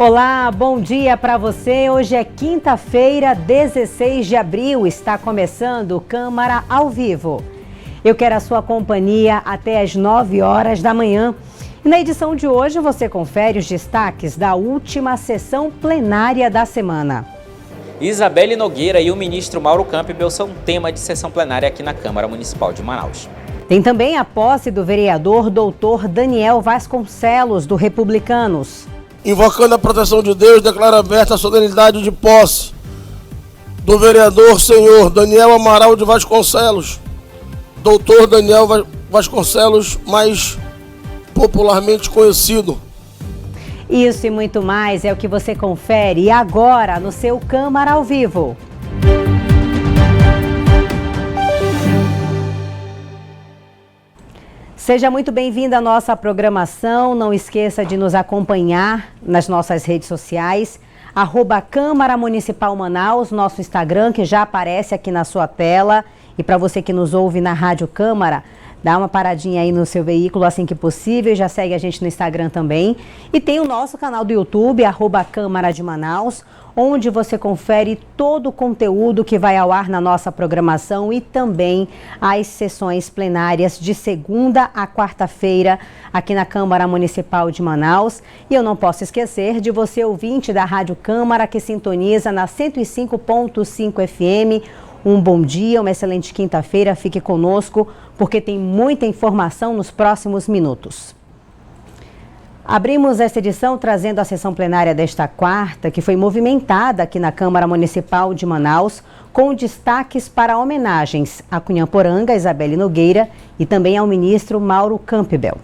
Olá, bom dia para você. Hoje é quinta-feira, 16 de abril. Está começando o Câmara ao Vivo. Eu quero a sua companhia até às 9 horas da manhã. E na edição de hoje você confere os destaques da última sessão plenária da semana. Isabelle Nogueira e o ministro Mauro Campbell são tema de sessão plenária aqui na Câmara Municipal de Manaus. Tem também a posse do vereador doutor Daniel Vasconcelos, do Republicanos. Invocando a proteção de Deus, declaro aberta a solenidade de posse do vereador senhor Daniel Amaral de Vasconcelos, doutor Daniel Vasconcelos, mais popularmente conhecido. Isso e muito mais é o que você confere agora no seu Câmara ao Vivo. Seja muito bem-vindo à nossa programação. Não esqueça de nos acompanhar nas nossas redes sociais, @Câmara Municipal Manaus, nosso Instagram, que já aparece aqui na sua tela. E para você que nos ouve na Rádio Câmara, dá uma paradinha aí no seu veículo assim que possível, já segue a gente no Instagram também. E tem o nosso canal do YouTube, @Câmara de Manaus, onde você confere todo o conteúdo que vai ao ar na nossa programação e também as sessões plenárias de segunda a quarta-feira aqui na Câmara Municipal de Manaus. E eu não posso esquecer de você, ouvinte da Rádio Câmara, que sintoniza na 105.5 FM. Um bom dia, uma excelente quinta-feira. Fique conosco, porque tem muita informação nos próximos minutos. Abrimos esta edição trazendo a sessão plenária desta quarta, que foi movimentada aqui na Câmara Municipal de Manaus, com destaques para homenagens a Cunhamporanga, Isabelle Nogueira, e também ao ministro Mauro Campbell.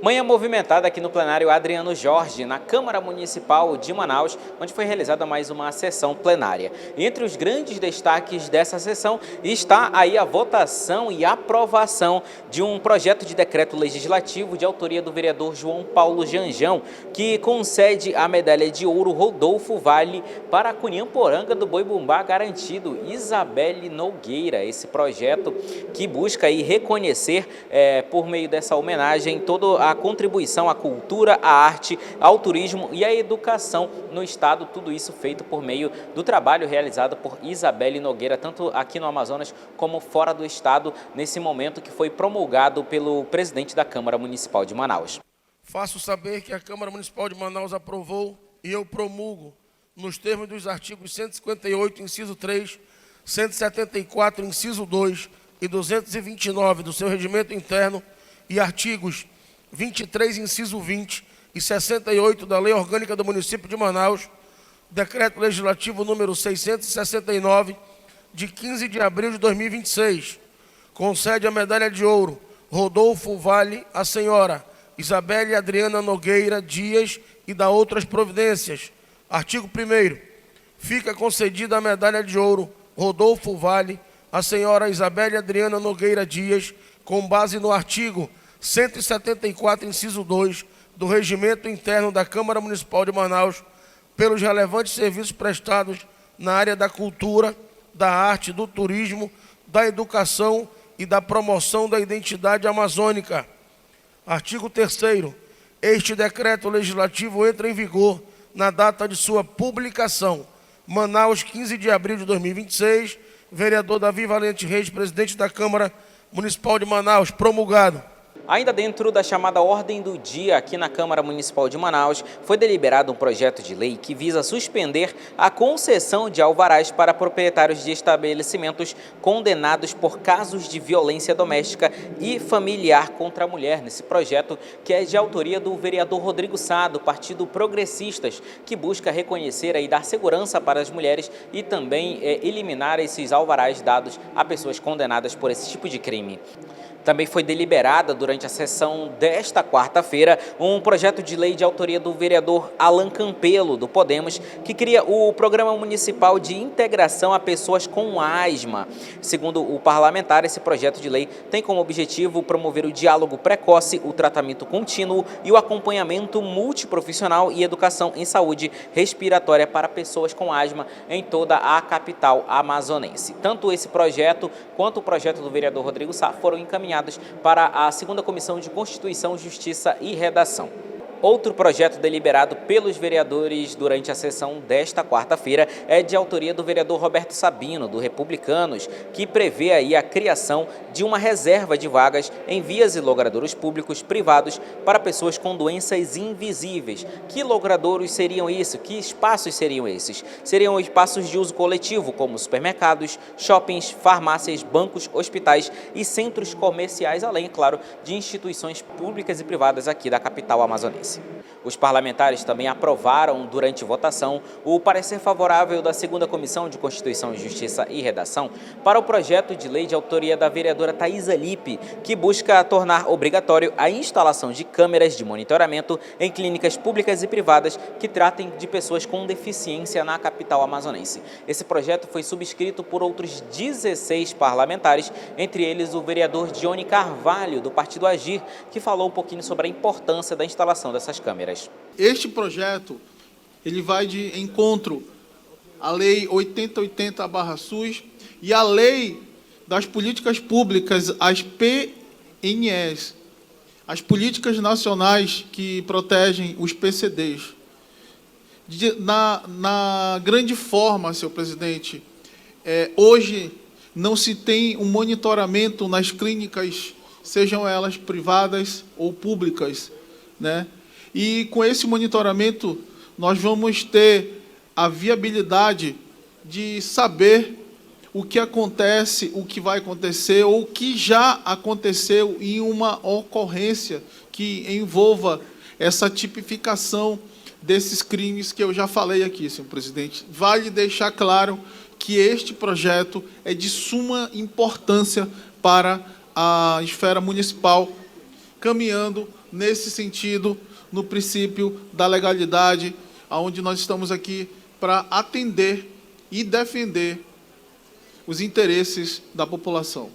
Manhã movimentada aqui no plenário Adriano Jorge, na Câmara Municipal de Manaus, onde foi realizada mais uma sessão plenária. Entre os grandes destaques dessa sessão está aí a votação e aprovação de um projeto de decreto legislativo de autoria do vereador João Paulo Janjão, que concede a medalha de ouro Rodolfo Vale para a Cunhamporanga do Boi Bumbá garantido, Isabelle Nogueira. Esse projeto que busca aí reconhecer, por meio dessa homenagem, toda a contribuição à cultura, à arte, ao turismo e à educação no estado, tudo isso feito por meio do trabalho realizado por Isabelle Nogueira, tanto aqui no Amazonas como fora do estado, nesse momento que foi promulgado pelo presidente da Câmara Municipal de Manaus. Faço saber que a Câmara Municipal de Manaus aprovou e eu promulgo, nos termos dos artigos 158, inciso 3, 174, inciso 2 e 229 do seu regimento interno e artigos 23, inciso 20 e 68 da Lei Orgânica do Município de Manaus, Decreto Legislativo número 669, de 15 de abril de 2026, concede a medalha de ouro Rodolfo Vale à senhora Isabelle Adriana Nogueira Dias e da outras providências. Artigo 1º. Fica concedida a medalha de ouro Rodolfo Vale à senhora Isabelle Adriana Nogueira Dias, com base no artigo 174, inciso 2, do Regimento Interno da Câmara Municipal de Manaus, pelos relevantes serviços prestados na área da cultura, da arte, do turismo, da educação e da promoção da identidade amazônica. Artigo 3º. Este decreto legislativo entra em vigor na data de sua publicação. Manaus, 15 de abril de 2026. Vereador Davi Valente Reis, presidente da Câmara Municipal de Manaus, promulgado. Ainda dentro da chamada Ordem do Dia aqui na Câmara Municipal de Manaus, foi deliberado um projeto de lei que visa suspender a concessão de alvarás para proprietários de estabelecimentos condenados por casos de violência doméstica e familiar contra a mulher. Nesse projeto, que é de autoria do vereador Rodrigo Sá, do Partido Progressistas, que busca reconhecer e dar segurança para as mulheres e também eliminar esses alvarás dados a pessoas condenadas por esse tipo de crime. Também foi deliberada durante a sessão desta quarta-feira um projeto de lei de autoria do vereador Alan Campelo, do Podemos, que cria o Programa Municipal de Integração a Pessoas com Asma. Segundo o parlamentar, esse projeto de lei tem como objetivo promover o diálogo precoce, o tratamento contínuo e o acompanhamento multiprofissional e educação em saúde respiratória para pessoas com asma em toda a capital amazonense. Tanto esse projeto quanto o projeto do vereador Rodrigo Sá foram encaminhados para a segunda Comissão de Constituição, Justiça e Redação. Outro projeto deliberado pelos vereadores durante a sessão desta quarta-feira é de autoria do vereador Roberto Sabino, do Republicanos, que prevê aí a criação de uma reserva de vagas em vias e logradouros públicos privados para pessoas com doenças invisíveis. Que logradouros seriam isso? Que espaços seriam esses? Seriam espaços de uso coletivo, como supermercados, shoppings, farmácias, bancos, hospitais e centros comerciais, além, claro, de instituições públicas e privadas aqui da capital amazonense. Os parlamentares também aprovaram, durante votação, o parecer favorável da 2ª Comissão de Constituição, Justiça e Redação para o projeto de lei de autoria da vereadora Thaisa Lippe, que busca tornar obrigatório a instalação de câmeras de monitoramento em clínicas públicas e privadas que tratem de pessoas com deficiência na capital amazonense. Esse projeto foi subscrito por outros 16 parlamentares, entre eles o vereador Johnny Carvalho, do Partido Agir, que falou um pouquinho sobre a importância da instalação dessas câmeras. Este projeto, ele vai de encontro à Lei 8080/SUS e à Lei das Políticas Públicas, as PNEs, as Políticas Nacionais que protegem os PCDs. Na grande forma, senhor presidente, hoje não se tem um monitoramento nas clínicas, sejam elas privadas ou públicas, né? E com esse monitoramento nós vamos ter a viabilidade de saber o que acontece, o que vai acontecer ou o que já aconteceu em uma ocorrência que envolva essa tipificação desses crimes que eu já falei aqui, senhor presidente. Vale deixar claro que este projeto é de suma importância para a esfera municipal, caminhando nesse sentido, no princípio da legalidade, onde nós estamos aqui para atender e defender os interesses da população.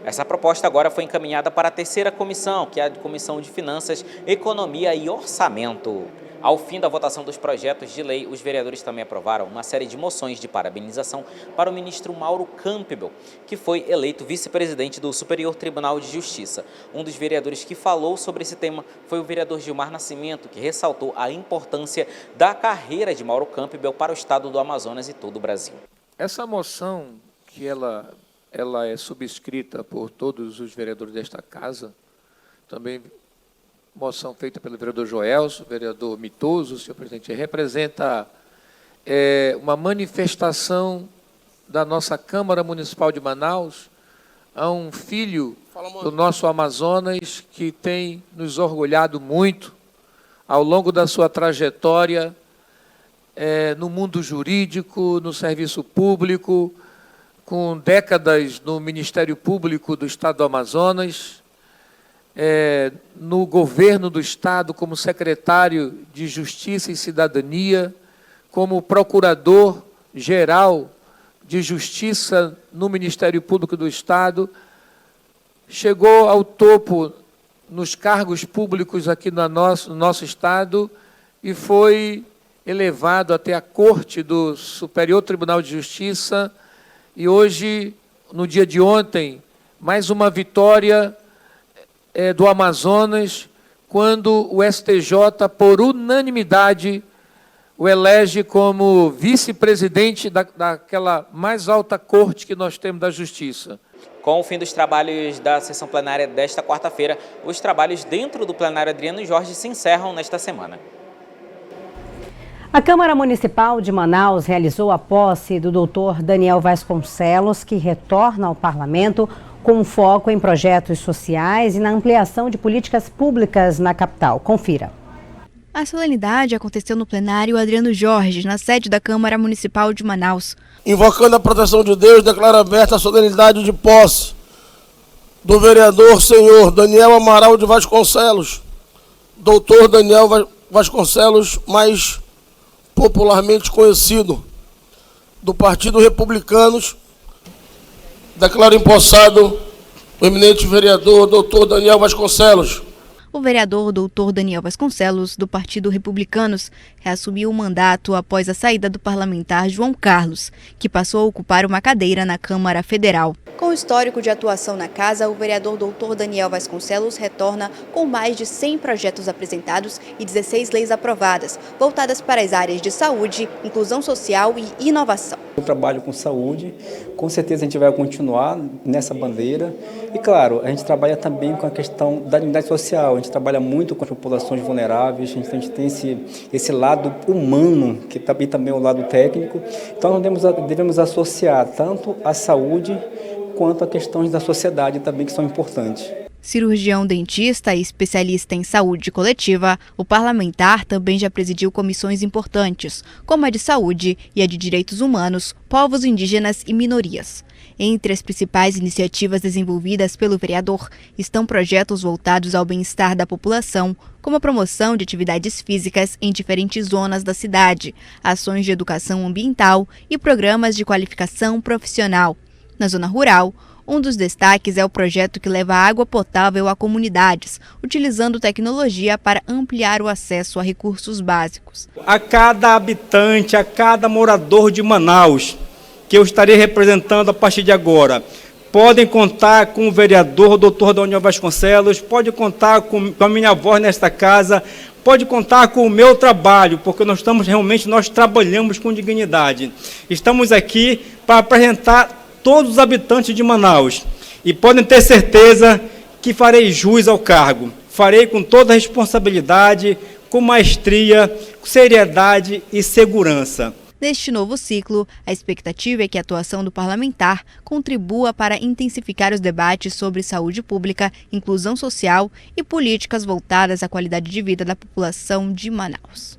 Essa proposta agora foi encaminhada para a 3ª comissão, que é a Comissão de Finanças, Economia e Orçamento. Ao fim da votação dos projetos de lei, os vereadores também aprovaram uma série de moções de parabenização para o ministro Mauro Campbell, que foi eleito vice-presidente do Superior Tribunal de Justiça. Um dos vereadores que falou sobre esse tema foi o vereador Gilmar Nascimento, que ressaltou a importância da carreira de Mauro Campbell para o estado do Amazonas e todo o Brasil. Essa moção, que ela é subscrita por todos os vereadores desta casa, também moção feita pelo vereador Joelso, vereador Mitoso, senhor presidente, representa uma manifestação da nossa Câmara Municipal de Manaus a um filho do nosso Amazonas que tem nos orgulhado muito ao longo da sua trajetória no mundo jurídico, no serviço público, com décadas no Ministério Público do Estado do Amazonas, no governo do Estado, como secretário de Justiça e Cidadania, como procurador-geral de Justiça no Ministério Público do Estado, chegou ao topo nos cargos públicos aqui no nosso Estado e foi elevado até a Corte do Superior Tribunal de Justiça e hoje, no dia de ontem, mais uma vitória do Amazonas, quando o STJ, por unanimidade, o elege como vice-presidente daquela mais alta corte que nós temos da Justiça. Com o fim dos trabalhos da sessão plenária desta quarta-feira, os trabalhos dentro do plenário Adriano Jorge se encerram nesta semana. A Câmara Municipal de Manaus realizou a posse do Dr. Daniel Vasconcelos, que retorna ao Parlamento com foco em projetos sociais e na ampliação de políticas públicas na capital. Confira. A solenidade aconteceu no plenário Adriano Jorge, na sede da Câmara Municipal de Manaus. Invocando a proteção de Deus, declaro aberta a solenidade de posse do vereador senhor Daniel Amaral de Vasconcelos, doutor Daniel Vasconcelos, mais popularmente conhecido, do Partido Republicanos. Declaro empossado o eminente vereador doutor Daniel Vasconcelos. O vereador doutor Daniel Vasconcelos, do Partido Republicanos, reassumiu o mandato após a saída do parlamentar João Carlos, que passou a ocupar uma cadeira na Câmara Federal. Com seu histórico de atuação na casa, o vereador Dr. Daniel Vasconcelos retorna com mais de 100 projetos apresentados e 16 leis aprovadas, voltadas para as áreas de saúde, inclusão social e inovação. Eu trabalho com saúde, com certeza a gente vai continuar nessa bandeira e, claro, a gente trabalha também com a questão da dignidade social, a gente trabalha muito com as populações vulneráveis, a gente tem esse lado humano, que também é o lado técnico, então nós devemos associar tanto a saúde quanto a questões da sociedade também que são importantes. Cirurgião dentista e especialista em saúde coletiva, o parlamentar também já presidiu comissões importantes, como a de saúde e a de direitos humanos, povos indígenas e minorias. Entre as principais iniciativas desenvolvidas pelo vereador estão projetos voltados ao bem-estar da população, como a promoção de atividades físicas em diferentes zonas da cidade, ações de educação ambiental e programas de qualificação profissional. Na zona rural, um dos destaques é o projeto que leva água potável a comunidades, utilizando tecnologia para ampliar o acesso a recursos básicos. A cada habitante, a cada morador de Manaus, que eu estarei representando a partir de agora, podem contar com o vereador Dr. Daniel Vasconcelos, pode contar com a minha voz nesta casa, pode contar com o meu trabalho, porque nós trabalhamos com dignidade. Estamos aqui para apresentar todos os habitantes de Manaus e podem ter certeza que farei jus ao cargo. Farei com toda a responsabilidade, com maestria, com seriedade e segurança. Neste novo ciclo, a expectativa é que a atuação do parlamentar contribua para intensificar os debates sobre saúde pública, inclusão social e políticas voltadas à qualidade de vida da população de Manaus.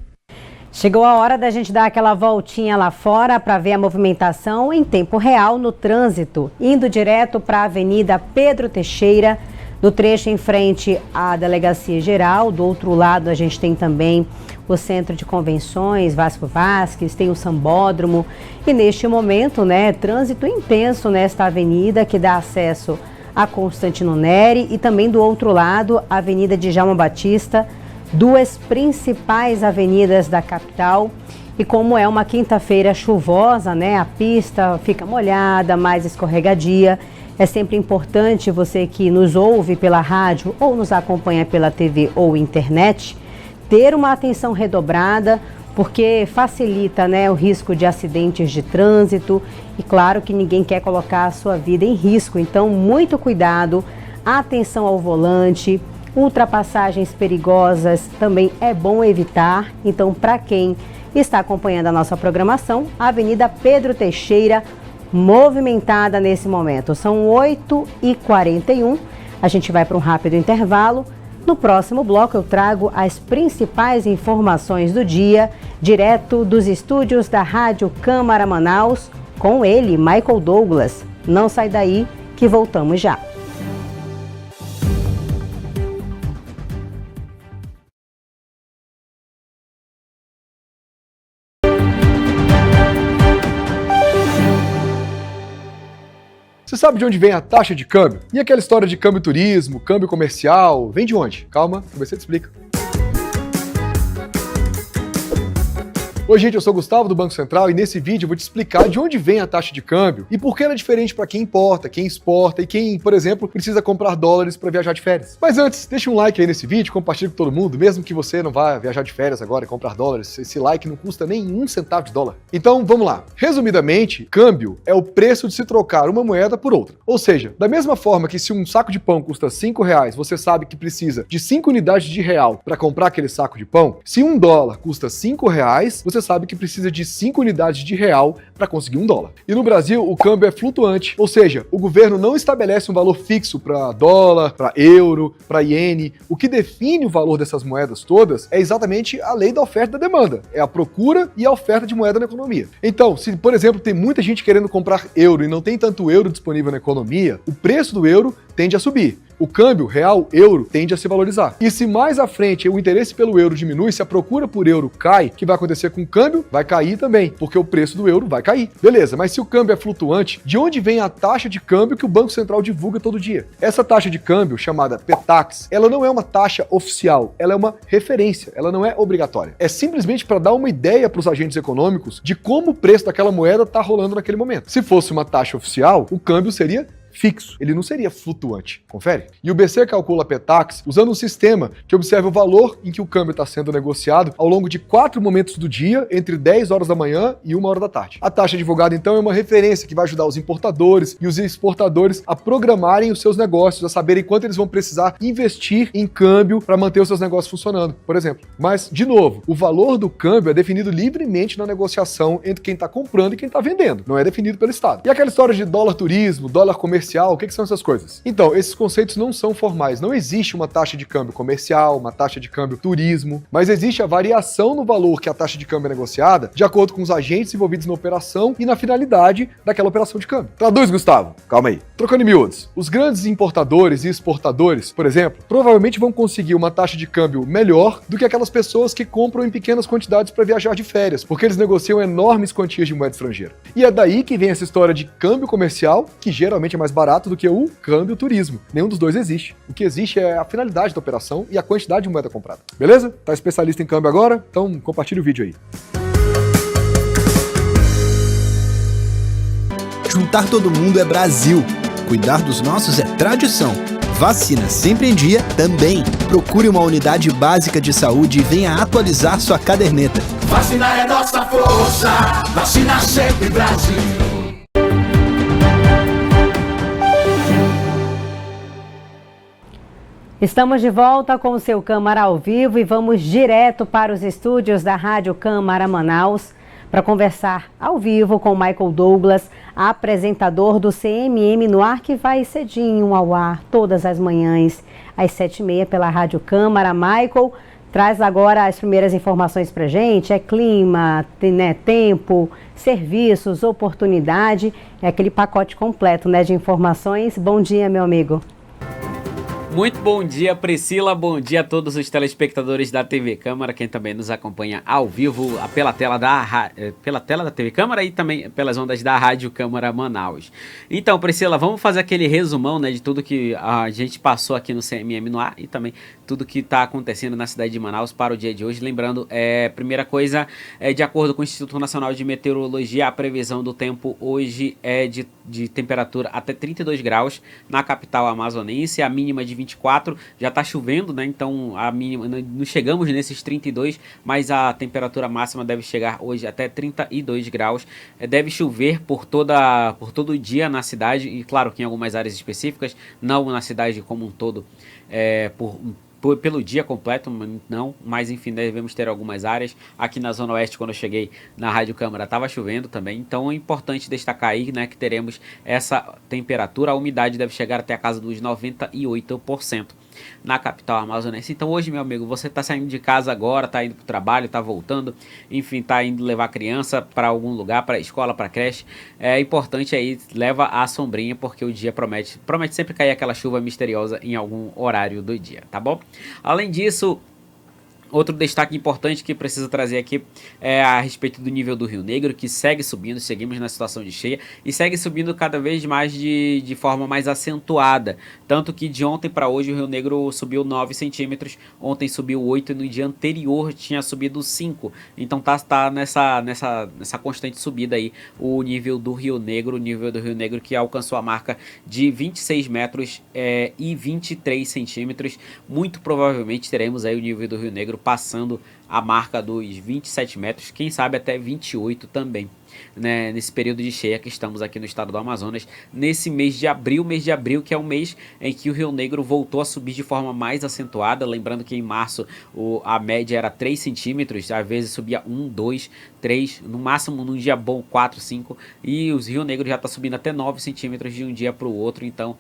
Chegou a hora da gente dar aquela voltinha lá fora para ver a movimentação em tempo real no trânsito, indo direto para a Avenida Pedro Teixeira, no trecho em frente à Delegacia Geral. Do outro lado a gente tem também o Centro de Convenções, Vasco Vasques, tem o Sambódromo e neste momento, trânsito intenso nesta avenida que dá acesso a Constantino Neri e também do outro lado a Avenida Djalma Batista, duas principais avenidas da capital. E como é uma quinta-feira chuvosa, a pista fica molhada, mais escorregadia. É sempre importante você que nos ouve pela rádio ou nos acompanha pela TV ou internet, ter uma atenção redobrada, porque facilita o risco de acidentes de trânsito e claro que ninguém quer colocar a sua vida em risco. Então, muito cuidado, atenção ao volante. Ultrapassagens perigosas também é bom evitar. Então, para quem está acompanhando a nossa programação, a Avenida Pedro Teixeira, movimentada nesse momento. São 8h41. A gente vai para um rápido intervalo. No próximo bloco, eu trago as principais informações do dia, direto dos estúdios da Rádio Câmara Manaus, com ele, Michael Douglas. Não sai daí, que voltamos já. Você sabe de onde vem a taxa de câmbio? E aquela história de câmbio turismo, câmbio comercial, vem de onde? Calma, que você te explica. Oi gente, eu sou o Gustavo do Banco Central e nesse vídeo eu vou te explicar de onde vem a taxa de câmbio e por que ela é diferente para quem importa, quem exporta e quem, por exemplo, precisa comprar dólares para viajar de férias. Mas antes, deixa um like aí nesse vídeo, compartilha com todo mundo, mesmo que você não vá viajar de férias agora e comprar dólares, esse like não custa nem $0,01 de dólar. Então, vamos lá. Resumidamente, câmbio é o preço de se trocar uma moeda por outra. Ou seja, da mesma forma que se um saco de pão custa R$5, você sabe que precisa de 5 unidades de real para comprar aquele saco de pão, se $1 custa R$5, você sabe que precisa de 5 unidades de real para conseguir $1. E no Brasil, o câmbio é flutuante, ou seja, o governo não estabelece um valor fixo para dólar, para euro, para iene. O que define o valor dessas moedas todas é exatamente a lei da oferta e da demanda. É a procura e a oferta de moeda na economia. Então, se, por exemplo, tem muita gente querendo comprar euro e não tem tanto euro disponível na economia, o preço do euro tende a subir. O câmbio real-euro tende a se valorizar. E se mais à frente o interesse pelo euro diminui, se a procura por euro cai, o que vai acontecer com o câmbio? Vai cair também, porque o preço do euro vai cair. Beleza, mas se o câmbio é flutuante, de onde vem a taxa de câmbio que o Banco Central divulga todo dia? Essa taxa de câmbio, chamada PETAX, ela não é uma taxa oficial, ela é uma referência, ela não é obrigatória. É simplesmente para dar uma ideia para os agentes econômicos de como o preço daquela moeda está rolando naquele momento. Se fosse uma taxa oficial, o câmbio seria fixo, ele não seria flutuante. Confere? E o BC calcula a Petax usando um sistema que observa o valor em que o câmbio está sendo negociado ao longo de 4 momentos do dia, entre 10 horas da manhã e 1 hora da tarde. A taxa divulgada, então, é uma referência que vai ajudar os importadores e os exportadores a programarem os seus negócios, a saberem quanto eles vão precisar investir em câmbio para manter os seus negócios funcionando, por exemplo. Mas, de novo, o valor do câmbio é definido livremente na negociação entre quem está comprando e quem está vendendo, não é definido pelo Estado. E aquela história de dólar turismo, dólar comercial, o que são essas coisas? Então, esses conceitos não são formais, não existe uma taxa de câmbio comercial, uma taxa de câmbio turismo, mas existe a variação no valor que a taxa de câmbio é negociada de acordo com os agentes envolvidos na operação e na finalidade daquela operação de câmbio. Traduz, Gustavo. Calma aí. Trocando em miúdos, os grandes importadores e exportadores, por exemplo, provavelmente vão conseguir uma taxa de câmbio melhor do que aquelas pessoas que compram em pequenas quantidades para viajar de férias, porque eles negociam enormes quantias de moeda estrangeira. E é daí que vem essa história de câmbio comercial, que geralmente é mais barato do que o câmbio turismo. Nenhum dos dois existe. O que existe é a finalidade da operação e a quantidade de moeda comprada. Beleza? Tá especialista em câmbio agora? Então compartilha o vídeo aí. Juntar todo mundo é Brasil. Cuidar dos nossos é tradição. Vacina sempre em dia também. Procure uma unidade básica de saúde e venha atualizar sua caderneta. Vacina é nossa força. Vacina sempre Brasil. Estamos de volta com o seu Câmara ao vivo e vamos direto para os estúdios da Rádio Câmara Manaus para conversar ao vivo com Michael Douglas, apresentador do CMM no ar, que vai cedinho ao ar todas as manhãs, às 7h30 pela Rádio Câmara. Michael, traz agora as primeiras informações para a gente. É clima, tempo, serviços, oportunidade, é aquele pacote completo, de informações. Bom dia, meu amigo. Muito bom dia, Priscila, bom dia a todos os telespectadores da TV Câmara, quem também nos acompanha ao vivo pela tela da TV Câmara e também pelas ondas da Rádio Câmara Manaus. Então, Priscila, vamos fazer aquele resumão, de tudo que a gente passou aqui no CMM no ar e também tudo que está acontecendo na cidade de Manaus para o dia de hoje. Lembrando, primeira coisa, de acordo com o Instituto Nacional de Meteorologia, a previsão do tempo hoje é de temperatura até 32 graus na capital amazonense, a mínima de 24, já está chovendo, Então a mínima, não chegamos nesses 32, mas a temperatura máxima deve chegar hoje até 32 graus. Deve chover por todo o dia na cidade, e claro que em algumas áreas específicas, não na cidade como um todo, pelo dia completo, não, mas enfim, devemos ter algumas áreas. Aqui na Zona Oeste, quando eu cheguei na Rádio Câmara, estava chovendo também, então é importante destacar aí, que teremos essa temperatura. A umidade deve chegar até a casa dos 98% na capital amazonense. Então hoje, meu amigo, você está saindo de casa agora, está indo para o trabalho, está voltando, enfim, está indo levar a criança para algum lugar, para a escola, para a creche, é importante aí, leva a sombrinha, porque o dia promete sempre cair aquela chuva misteriosa em algum horário do dia, tá bom? Além disso, outro destaque importante que preciso trazer aqui é a respeito do nível do Rio Negro, que segue subindo, seguimos na situação de cheia e segue subindo cada vez mais de forma mais acentuada. Tanto que de ontem para hoje o Rio Negro subiu 9 centímetros, ontem subiu 8 e no dia anterior tinha subido 5. Então tá nessa constante subida aí o nível do Rio Negro, que alcançou a marca de 26 metros e 23 centímetros. Muito provavelmente teremos aí o nível do Rio Negro passando a marca dos 27 metros, quem sabe até 28 também, nesse período de cheia que estamos aqui no estado do Amazonas, nesse mês de abril, que é um mês em que o Rio Negro voltou a subir de forma mais acentuada. Lembrando que em março a média era 3 centímetros, às vezes subia 1, 2, 3, no máximo num dia bom 4, 5, e o Rio Negro já está subindo até 9 centímetros de um dia para o outro. Então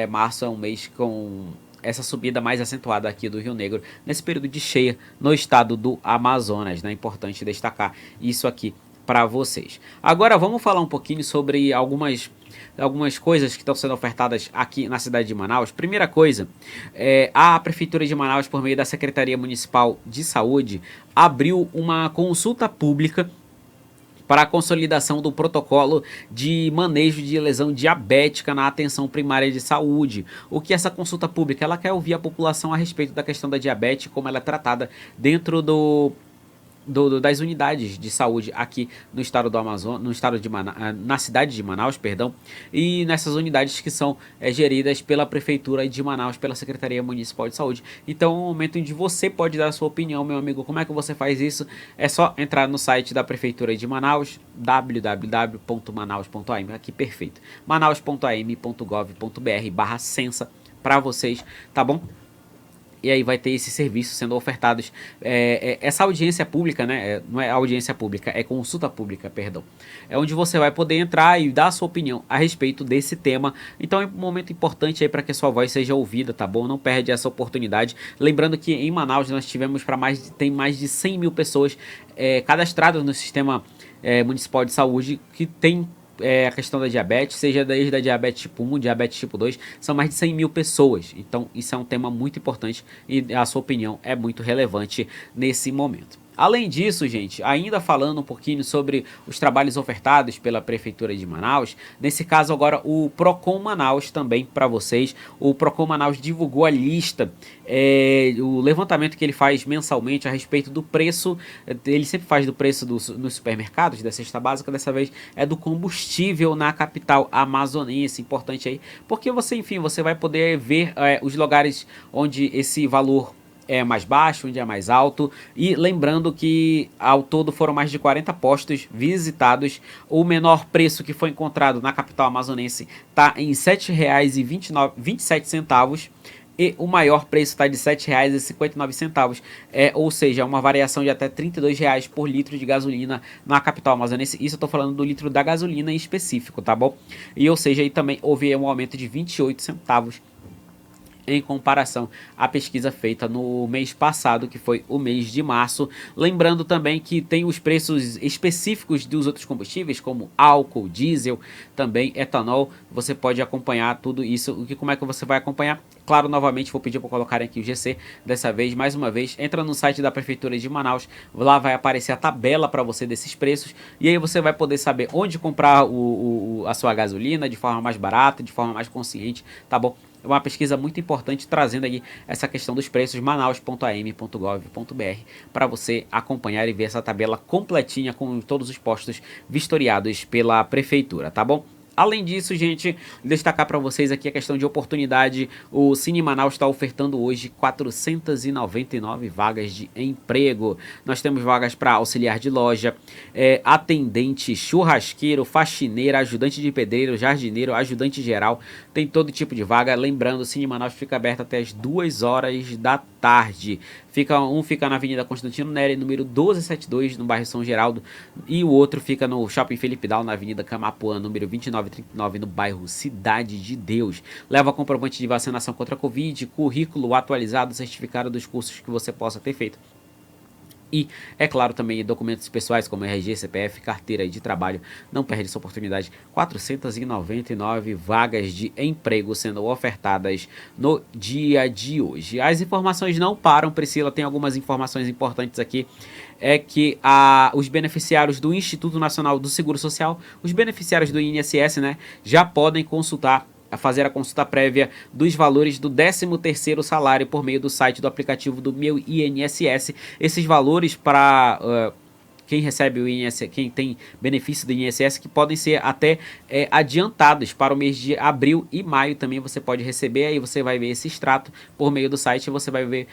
março é um mês com essa subida mais acentuada aqui do Rio Negro, nesse período de cheia no estado do Amazonas, É importante destacar isso aqui para vocês. Agora vamos falar um pouquinho sobre algumas coisas que estão sendo ofertadas aqui na cidade de Manaus. Primeira coisa, a Prefeitura de Manaus, por meio da Secretaria Municipal de Saúde, abriu uma consulta pública para a consolidação do protocolo de manejo de lesão diabética na atenção primária de saúde. O que essa consulta pública? Ela quer ouvir a população a respeito da questão da diabetes, como ela é tratada dentro das unidades de saúde aqui no estado do Amazonas, no estado de na cidade de Manaus, perdão, e nessas unidades que são geridas pela Prefeitura de Manaus, pela Secretaria Municipal de Saúde. Então é um momento onde você pode dar a sua opinião, meu amigo. Como é que você faz isso? É só entrar no site da Prefeitura de Manaus, www.manaus.am, aqui perfeito, manaus.am.gov.br/censa para vocês, tá bom? E aí vai ter esses serviços sendo ofertados, essa audiência pública, né? Não é audiência pública, é consulta pública, perdão. É onde você vai poder entrar e dar a sua opinião a respeito desse tema. Então é um momento importante aí para que a sua voz seja ouvida, tá bom? Não perde essa oportunidade. Lembrando que em Manaus nós tivemos tem mais de 100 mil pessoas cadastradas no Sistema Municipal de Saúde que tem a questão da diabetes, seja desde a diabetes tipo 1, diabetes tipo 2, são mais de 100 mil pessoas. Então isso é um tema muito importante e a sua opinião é muito relevante nesse momento. Além disso, gente, ainda falando um pouquinho sobre os trabalhos ofertados pela Prefeitura de Manaus, nesse caso agora o Procon Manaus também para vocês. O Procon Manaus divulgou a lista, o levantamento que ele faz mensalmente a respeito do preço, ele sempre faz do preço nos supermercados, da cesta básica, dessa vez é do combustível na capital amazonense, importante aí, porque você vai poder ver os lugares onde esse valor é mais baixo, onde é mais alto, e lembrando que ao todo foram mais de 40 postos visitados. O menor preço que foi encontrado na capital amazonense está em R$ 7,27 e o maior preço está de R$ 7,59, ou seja, uma variação de até R$ 32 por litro de gasolina na capital amazonense. Isso eu estou falando do litro da gasolina em específico, tá bom? E ou seja, aí também houve um aumento de 28 centavos em comparação à pesquisa feita no mês passado, que foi o mês de março. Lembrando também que tem os preços específicos dos outros combustíveis, como álcool, diesel, também etanol. Você pode acompanhar tudo isso. Como é que você vai acompanhar? Claro, novamente vou pedir para colocarem aqui o GC, dessa vez, mais uma vez, entra no site da Prefeitura de Manaus, lá vai aparecer a tabela para você desses preços, e aí você vai poder saber onde comprar a sua gasolina de forma mais barata, de forma mais consciente, tá bom? É uma pesquisa muito importante trazendo aí essa questão dos preços, manaus.am.gov.br, para você acompanhar e ver essa tabela completinha com todos os postos vistoriados pela Prefeitura, tá bom? Além disso, gente, destacar para vocês aqui a questão de oportunidade. O Cine Manaus está ofertando hoje 499 vagas de emprego. Nós temos vagas para auxiliar de loja, atendente, churrasqueiro, faxineira, ajudante de pedreiro, jardineiro, ajudante geral. Tem todo tipo de vaga. Lembrando, o Cine Manaus fica aberto até as 2 horas da tarde. Fica na Avenida Constantino Neri, número 1272, no bairro São Geraldo, e o outro fica no Shopping Felipe Dal, na Avenida Camapuã, número 2939, no bairro Cidade de Deus. Leva comprovante de vacinação contra a Covid, currículo atualizado, certificado dos cursos que você possa ter feito. E, é claro, também documentos pessoais como RG, CPF, carteira de trabalho. Não perde essa oportunidade. 499 vagas de emprego sendo ofertadas no dia de hoje. As informações não param, Priscila. Tem algumas informações importantes aqui. É que os beneficiários do Instituto Nacional do Seguro Social, os beneficiários do INSS, né, já podem fazer a consulta prévia dos valores do 13º salário por meio do site do aplicativo do Meu INSS. Esses valores para quem recebe o INSS, quem tem benefício do INSS, que podem ser até adiantados para o mês de abril e maio também você pode receber. Aí você vai ver esse extrato por meio do site e você vai ver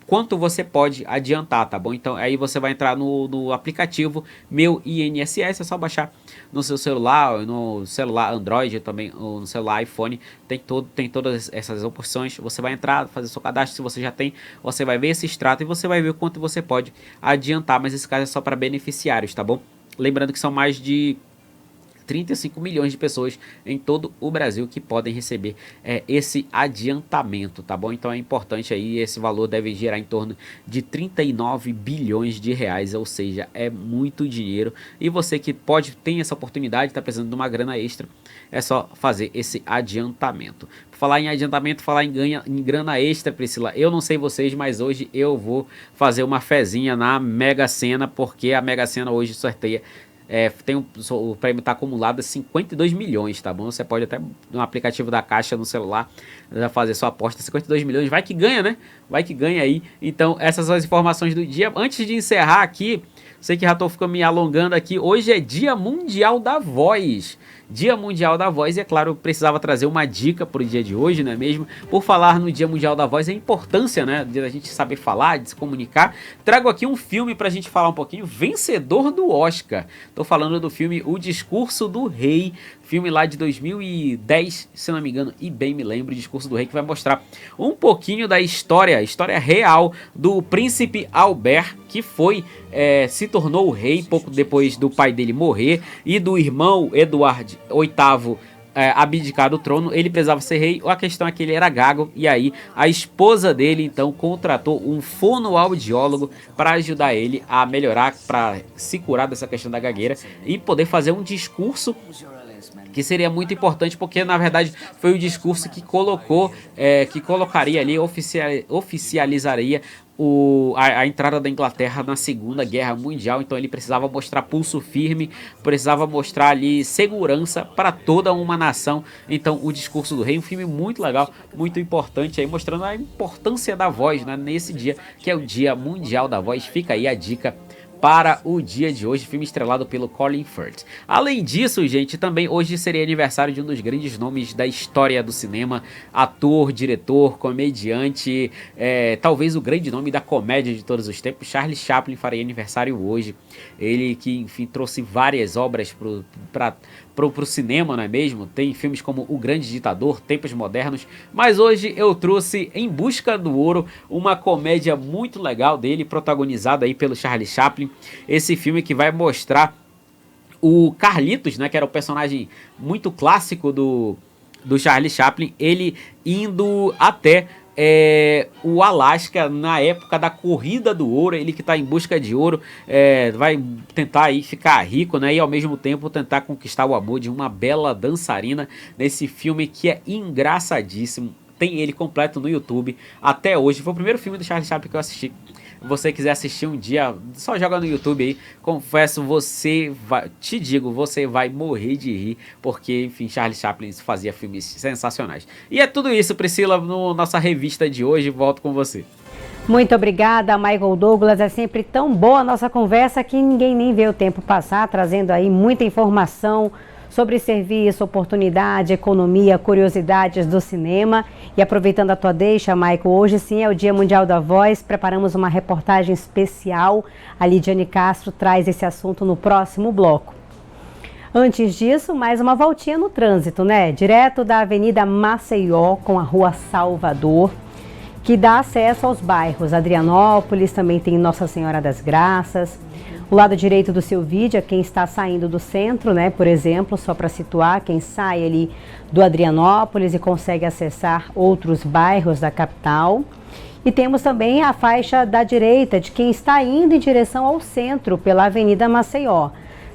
quanto você pode adiantar, tá bom? Então aí você vai entrar no aplicativo Meu INSS, é só baixar no seu celular, no celular Android também, ou no celular iPhone, tem todas essas opções. Você vai entrar, fazer seu cadastro, se você já tem, você vai ver esse extrato e você vai ver o quanto você pode adiantar, mas esse caso é só para beneficiários, tá bom? Lembrando que são mais de 35 milhões de pessoas em todo o Brasil que podem receber esse adiantamento, tá bom? Então é importante aí, esse valor deve gerar em torno de 39 bilhões de reais, ou seja, é muito dinheiro. E você que tem essa oportunidade, está precisando de uma grana extra, é só fazer esse adiantamento. Falar em adiantamento, falar em grana extra, Priscila, eu não sei vocês, mas hoje eu vou fazer uma fezinha na Mega Sena, porque a Mega Sena hoje sorteia o prêmio está acumulado a 52 milhões, tá bom? Você pode até no aplicativo da Caixa no celular fazer sua aposta, 52 milhões, vai que ganha, né? Vai que ganha aí. Então essas são as informações do dia. Antes de encerrar aqui, sei que já estou ficando me alongando aqui, hoje é Dia Mundial da Voz. Dia Mundial da Voz, e é claro, eu precisava trazer uma dica para o dia de hoje, não é mesmo? Por falar no Dia Mundial da Voz, a importância, né, de a gente saber falar, de se comunicar. Trago aqui um filme para a gente falar um pouquinho, vencedor do Oscar. Estou falando do filme O Discurso do Rei, filme lá de 2010, se não me engano, e bem me lembro, o Discurso do Rei, que vai mostrar um pouquinho da história real do príncipe Albert, que se tornou o rei pouco depois do pai dele morrer, e do irmão Eduardo VIII abdicar do trono. Ele precisava ser rei, a questão é que ele era gago, e aí a esposa dele então contratou um fonoaudiólogo para ajudar ele a melhorar, para se curar dessa questão da gagueira e poder fazer um discurso que seria muito importante, porque na verdade foi o discurso que colocaria ali, oficializaria a entrada da Inglaterra na Segunda Guerra Mundial. Então ele precisava mostrar pulso firme, precisava mostrar ali segurança para toda uma nação. Então o Discurso do Rei, um filme muito legal, muito importante aí, mostrando a importância da voz, né, nesse dia que é o Dia Mundial da Voz. Fica aí a dica para o dia de hoje, filme estrelado pelo Colin Firth. Além disso, gente, também hoje seria aniversário de um dos grandes nomes da história do cinema, ator, diretor, comediante, talvez o grande nome da comédia de todos os tempos. Charlie Chaplin faria aniversário hoje. Ele que, enfim, trouxe várias obras pro cinema, não é mesmo? Tem filmes como O Grande Ditador, Tempos Modernos, mas hoje eu trouxe Em Busca do Ouro, uma comédia muito legal dele, protagonizada aí pelo Charlie Chaplin. Esse filme que vai mostrar o Carlitos, né, que era o personagem muito clássico do Charlie Chaplin, ele indo até o Alasca na época da corrida do ouro. Ele que está em busca de ouro, vai tentar aí ficar rico, né, e ao mesmo tempo tentar conquistar o amor de uma bela dançarina, nesse filme que é engraçadíssimo. Tem ele completo no YouTube até hoje. Foi o primeiro filme do Charlie Chaplin que eu assisti. Se você quiser assistir um dia, só joga no YouTube aí. Confesso, você vai morrer de rir, porque, enfim, Charlie Chaplin fazia filmes sensacionais. E é tudo isso, Priscila, no nossa revista de hoje. Volto com você. Muito obrigada, Michael Douglas. É sempre tão boa a nossa conversa que ninguém nem vê o tempo passar, trazendo aí muita informação sobre serviço, oportunidade, economia, curiosidades do cinema. E aproveitando a tua deixa, Michael, hoje sim é o Dia Mundial da Voz, preparamos uma reportagem especial. A Lidiane Castro traz esse assunto no próximo bloco. Antes disso, mais uma voltinha no trânsito, né? Direto da Avenida Maceió com a Rua Salvador, que dá acesso aos bairros Adrianópolis, também tem Nossa Senhora das Graças. O lado direito do seu vídeo é quem está saindo do centro, né? Por exemplo, só para situar, quem sai ali do Adrianópolis e consegue acessar outros bairros da capital. E temos também a faixa da direita de quem está indo em direção ao centro pela Avenida Maceió.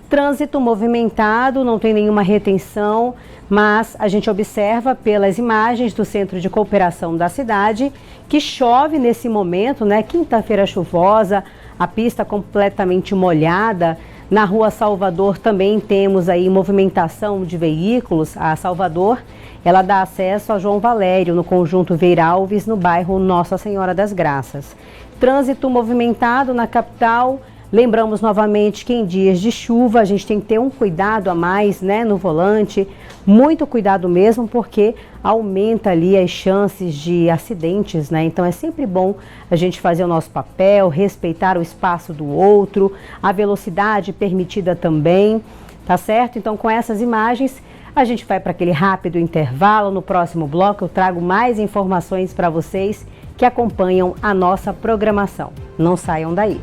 Trânsito movimentado, não tem nenhuma retenção, mas a gente observa pelas imagens do Centro de Cooperação da cidade que chove nesse momento, né? Quinta-feira chuvosa, a pista completamente molhada. Na Rua Salvador também temos aí movimentação de veículos. A Salvador, ela dá acesso a João Valério, no conjunto Veiralves, no bairro Nossa Senhora das Graças. Trânsito movimentado na capital. Lembramos novamente que em dias de chuva a gente tem que ter um cuidado a mais, né, no volante, muito cuidado mesmo, porque aumenta ali as chances de acidentes, né? Então é sempre bom a gente fazer o nosso papel, respeitar o espaço do outro, a velocidade permitida também, tá certo? Então com essas imagens a gente vai para aquele rápido intervalo. No próximo bloco eu trago mais informações para vocês que acompanham a nossa programação. Não saiam daí.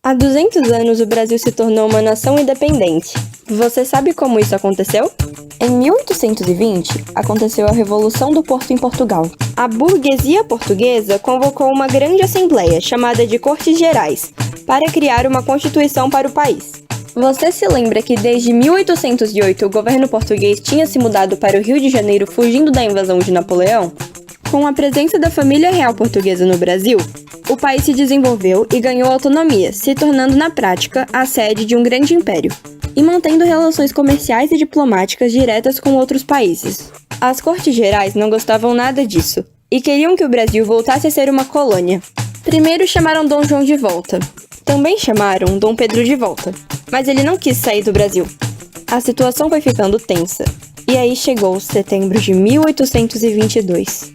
Há 200 anos o Brasil se tornou uma nação independente. Você sabe como isso aconteceu? Em 1820, aconteceu a Revolução do Porto em Portugal. A burguesia portuguesa convocou uma grande assembleia, chamada de Cortes Gerais, para criar uma constituição para o país. Você se lembra que desde 1808 o governo português tinha se mudado para o Rio de Janeiro fugindo da invasão de Napoleão? Com a presença da família real portuguesa no Brasil, o país se desenvolveu e ganhou autonomia, se tornando na prática a sede de um grande império, e mantendo relações comerciais e diplomáticas diretas com outros países. As Cortes Gerais não gostavam nada disso, e queriam que o Brasil voltasse a ser uma colônia. Primeiro chamaram Dom João de volta. Também chamaram Dom Pedro de volta, mas ele não quis sair do Brasil. A situação foi ficando tensa, e aí chegou setembro de 1822.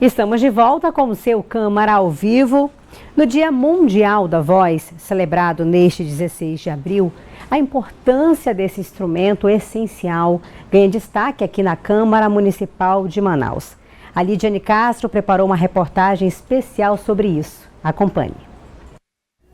Estamos de volta com o seu Câmara ao Vivo. No Dia Mundial da Voz, celebrado neste 16 de abril, a importância desse instrumento essencial ganha destaque aqui na Câmara Municipal de Manaus. A Lidiane Castro preparou uma reportagem especial sobre isso. Acompanhe.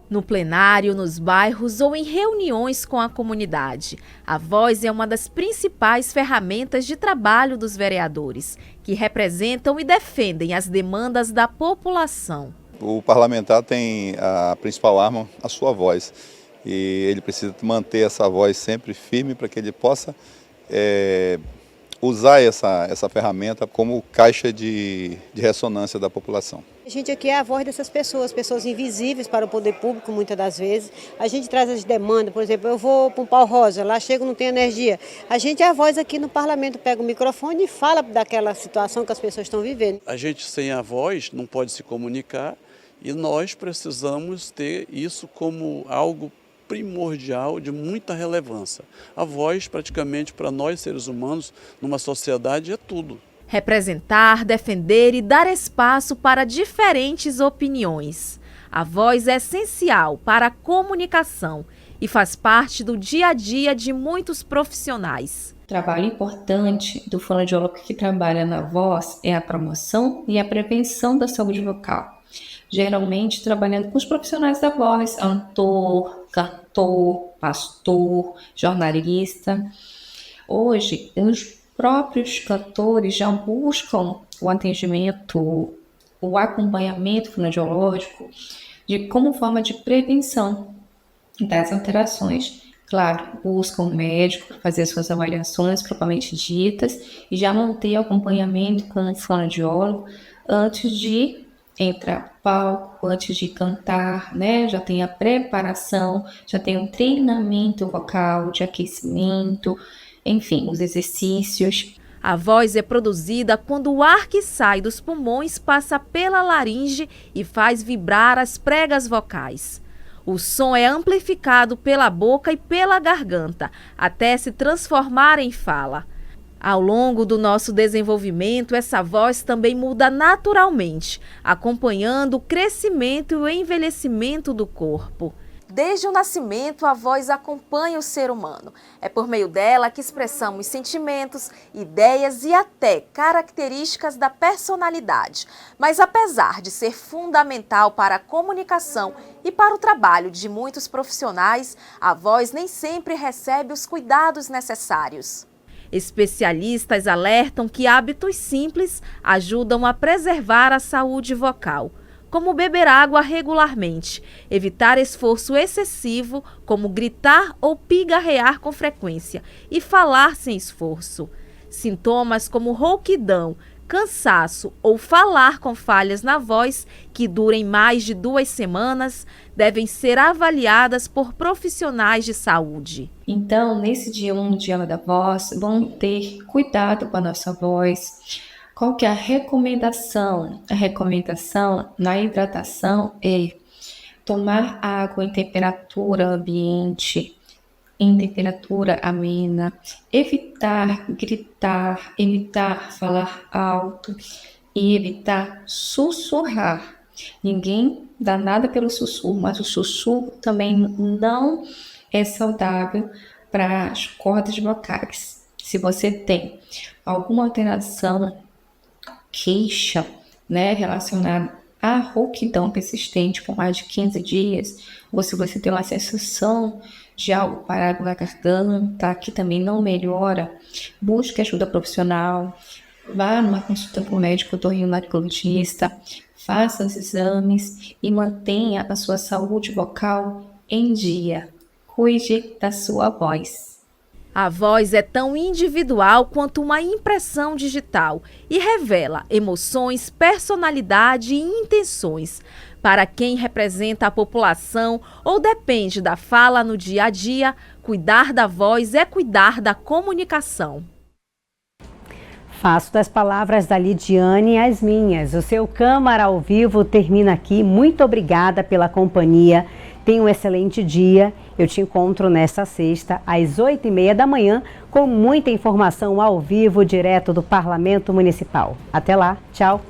No plenário, nos bairros ou em reuniões com a comunidade, a voz é uma das principais ferramentas de trabalho dos vereadores, que representam e defendem as demandas da população. O parlamentar tem a principal arma, a sua voz, e ele precisa manter essa voz sempre firme para que ele possa usar essa ferramenta como caixa de ressonância da população. A gente aqui é a voz dessas pessoas, pessoas invisíveis para o poder público muitas das vezes. A gente traz as demandas, por exemplo, eu vou para um pau rosa, lá chego não tem energia. A gente é a voz aqui no parlamento, pega o microfone e fala daquela situação que as pessoas estão vivendo. A gente sem a voz não pode se comunicar e nós precisamos ter isso como algo primordial, de muita relevância. A voz, praticamente, para nós seres humanos, numa sociedade, é tudo. Representar, defender e dar espaço para diferentes opiniões. A voz é essencial para a comunicação e faz parte do dia a dia de muitos profissionais. O trabalho importante do fonoaudiólogo que trabalha na voz é a promoção e a prevenção da saúde vocal. Geralmente trabalhando com os profissionais da voz, cantor, pastor, jornalista. Hoje, os próprios cantores já buscam o atendimento, o acompanhamento fonoaudiológico como forma de prevenção das alterações. Claro, buscam um médico para fazer suas avaliações propriamente ditas e já manter acompanhamento com o fonoaudiólogo antes de entrar no palco, antes de cantar, né? Já tem a preparação, já tem um treinamento vocal, de aquecimento, enfim, os exercícios. A voz é produzida quando o ar que sai dos pulmões passa pela laringe e faz vibrar as pregas vocais. O som é amplificado pela boca e pela garganta, até se transformar em fala. Ao longo do nosso desenvolvimento, essa voz também muda naturalmente, acompanhando o crescimento e o envelhecimento do corpo. Desde o nascimento, a voz acompanha o ser humano. É por meio dela que expressamos sentimentos, ideias e até características da personalidade. Mas apesar de ser fundamental para a comunicação e para o trabalho de muitos profissionais, a voz nem sempre recebe os cuidados necessários. Especialistas alertam que hábitos simples ajudam a preservar a saúde vocal, como beber água regularmente, evitar esforço excessivo, como gritar ou pigarrear com frequência, e falar sem esforço. Sintomas como rouquidão, cansaço ou falar com falhas na voz, que durem mais de 2 semanas, devem ser avaliadas por profissionais de saúde. Então, nesse Dia Mundial da Voz, vamos ter cuidado com a nossa voz. Qual que é a recomendação? A recomendação na hidratação é tomar água em temperatura ambiente, em temperatura amena, evitar gritar, evitar falar alto e evitar sussurrar. Ninguém dá nada pelo sussurro, mas o sussurro também não é saudável para as cordas vocais. Se você tem alguma alteração, queixa, né, relacionada à rouquidão persistente por mais de 15 dias, ou se você tem uma sensação de algo parado na garganta, que também não melhora, busque ajuda profissional, vá numa consulta com o médico otorrinolaringologista, faça os exames e mantenha a sua saúde vocal em dia. cuide da sua voz. A voz é tão individual quanto uma impressão digital e revela emoções, personalidade e intenções. Para quem representa a população ou depende da fala no dia a dia, cuidar da voz é cuidar da comunicação. Faço das palavras da Lidiane as minhas. O seu Câmara ao Vivo termina aqui. Muito obrigada pela companhia. Tenha um excelente dia. Eu te encontro nesta sexta, às 8h30 da manhã, com muita informação ao vivo, direto do Parlamento Municipal. Até lá. Tchau.